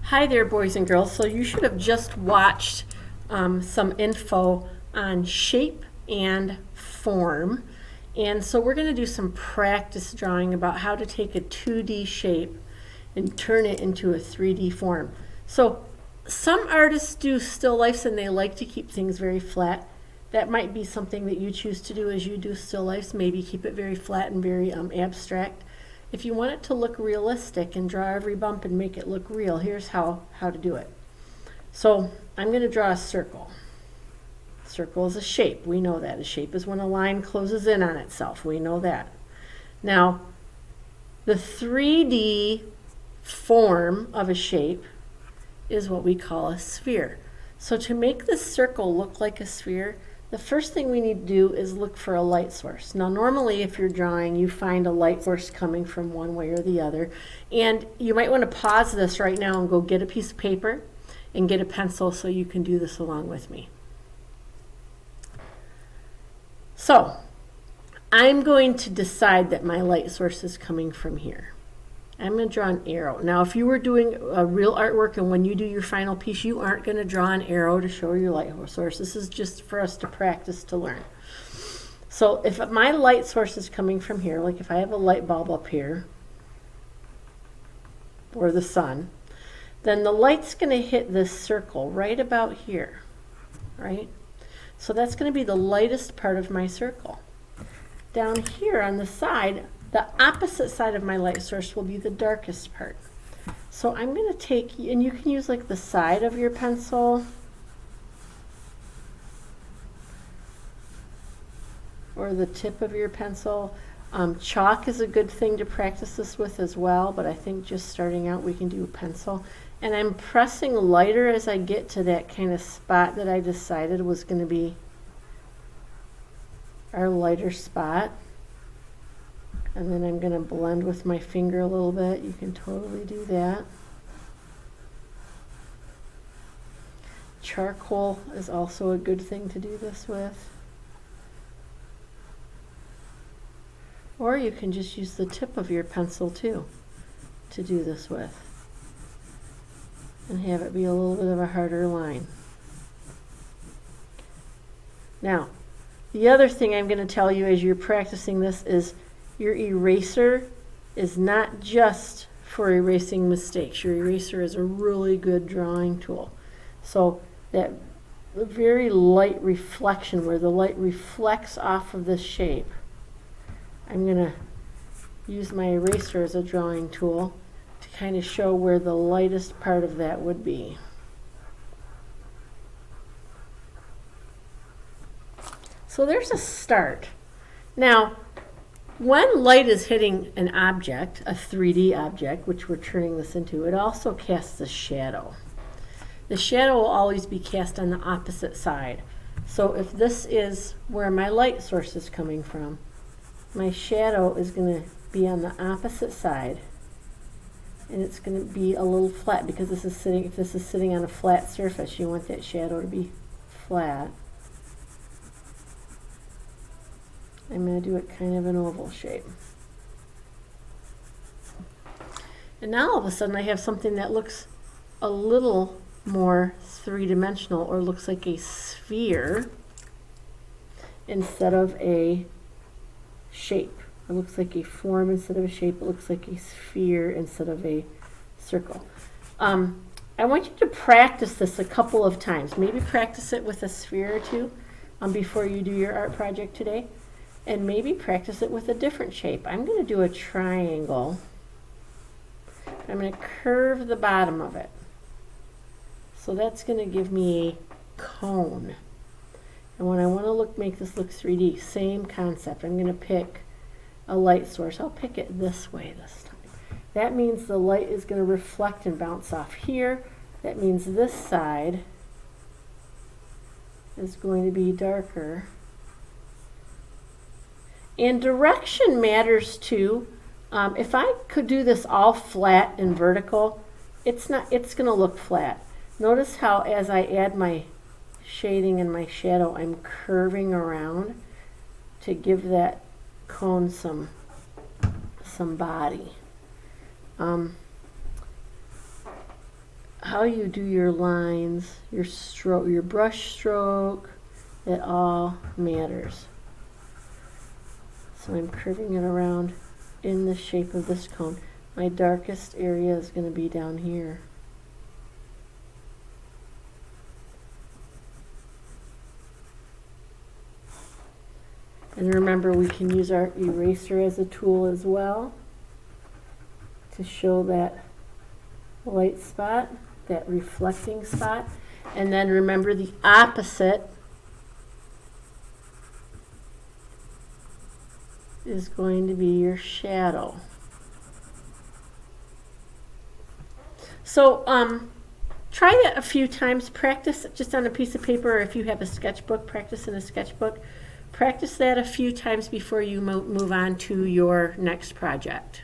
Hi there, boys and girls. So you should have just watched some info on shape and form. And so we're going to do some practice drawing about how to take a 2D shape and turn it into a 3D form. So some artists do still lifes and they like to keep things very flat. That might be something that you choose to do as you do still lifes. Maybe keep it very flat and very abstract. If you want it to look realistic and draw every bump and make it look real, here's how to do it. So I'm going to draw a circle. Circle is a shape. We know that. A shape is when a line closes in on itself. We know that. Now, the 3D form of a shape is what we call a sphere. So to make this circle look like a sphere, the first thing we need to do is look for a light source. Now normally if you're drawing, you find a light source coming from one way or the other. And you might want to pause this right now and go get a piece of paper and get a pencil so you can do this along with me. So I'm going to decide that my light source is coming from here. I'm going to draw an arrow. Now, if you were doing a real artwork and when you do your final piece, you aren't going to draw an arrow to show your light source. This is just for us to practice to learn. So if my light source is coming from here, like if I have a light bulb up here, or the sun, then the light's going to hit this circle right about here, right? So that's going to be the lightest part of my circle. Down here on the side, the opposite side of my light source will be the darkest part. So I'm going to take, and you can use like the side of your pencil or the tip of your pencil. Chalk is a good thing to practice this with as well, but I think just starting out we can do a pencil. And I'm pressing lighter as I get to that kind of spot that I decided was going to be our lighter spot. And then I'm going to blend with my finger a little bit. You can totally do that. Charcoal is also a good thing to do this with. Or you can just use the tip of your pencil too to do this with. And have it be a little bit of a harder line. Now, the other thing I'm going to tell you as you're practicing this is your eraser is not just for erasing mistakes. Your eraser is a really good drawing tool. So that very light reflection where the light reflects off of this shape, I'm going to use my eraser as a drawing tool to kind of show where the lightest part of that would be. So there's a start. Now, when light is hitting an object, a 3D object, which we're turning this into, it also casts a shadow. The shadow will always be cast on the opposite side. So if this is where my light source is coming from, my shadow is going to be on the opposite side, and it's going to be a little flat because this is sitting, if this is sitting on a flat surface, you want that shadow to be flat. I'm going to do it kind of an oval shape. And now all of a sudden I have something that looks a little more three-dimensional, or looks like a sphere instead of a shape. It looks like a form instead of a shape. It looks like a sphere instead of a circle. I want you to practice this a couple of times. Maybe practice it with a sphere or two before you do your art project today. And maybe practice it with a different shape. I'm going to do a triangle. I'm going to curve the bottom of it. So that's going to give me a cone. And when I want to make this look 3D, same concept. I'm going to pick a light source. I'll pick it this way this time. That means the light is going to reflect and bounce off here. That means this side is going to be darker. And direction matters too. If I could do this all flat and vertical, it's going to look flat. Notice how as I add my shading and my shadow, I'm curving around to give that cone some body. how you do your lines, your stroke, your brush stroke, it all matters. So I'm curving it around in the shape of this cone. My darkest area is going to be down here. And remember, we can use our eraser as a tool as well to show that white spot, that reflecting spot. And then remember the opposite is going to be your shadow. So try that a few times. Practice just on a piece of paper, or if you have a sketchbook, practice in a sketchbook. Practice that a few times before you move on to your next project.